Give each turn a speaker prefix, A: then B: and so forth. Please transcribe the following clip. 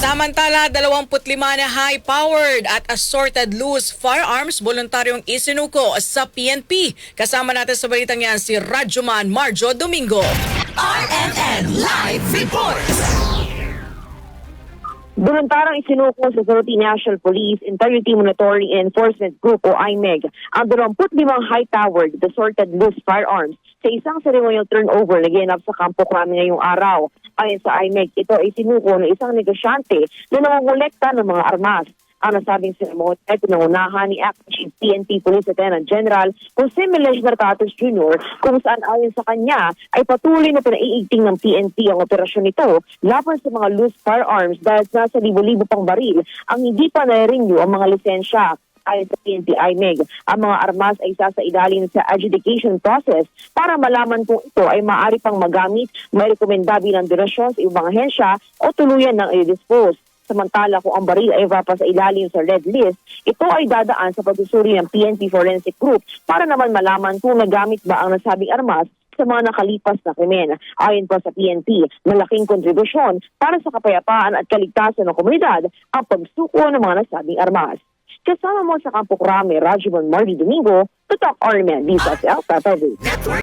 A: Samantala, 25 na high-powered at assorted loose firearms voluntaryong isinuko sa PNP. Kasama natin sa balitang yan si Radyoman Marjo Domingo.
B: RMN Live Report!
C: Voluntarang isinuko sa Sagutin National Police Integrity Monitoring and Enforcement Group o IMEG ang 25 high-powered assorted loose firearms sa isang ceremonial turnover na ginanap sa Campo Crame ngayong araw. Ayon sa IMEG, ito ay sinuko ng isang negosyante na nangongolekta ng mga armas. Ang nasabing seremony ay pinangunahan ni Acting Chief PNP Police Lieutenant General Jose Melech Narcatos Jr. kung saan ayon sa kanya ay patuloy na pinaiigting ng PNP ang operasyon nito laban sa mga loose firearms dahil nasa libo-libo pang baril ang hindi pa na-renew ang mga lisensya. Ayon sa PNP IMEG, ang mga armas ay sasailalim sa adjudication process para malaman kung ito ay maaari pang magamit, may rekomenda bilang donasyon sa ibang ahensya o tuluyan ng i-dispose. Samantala kung ang baril ay pa sa ilalim sa red list, ito ay dadaan sa pagsusuri ng PNP Forensic Group para naman malaman kung nagamit ba ang nasabing armas sa mga nakalipas na krimen. Ayon pa sa PNP, malaking kontribusyon para sa kapayapaan at kaligtasan ng komunidad ang pagsuko ng mga nasabing armas. Kasama mo sa Campo Crame, Radyoman Marjo Domingo, Tutok RMN, Visas El Tatay.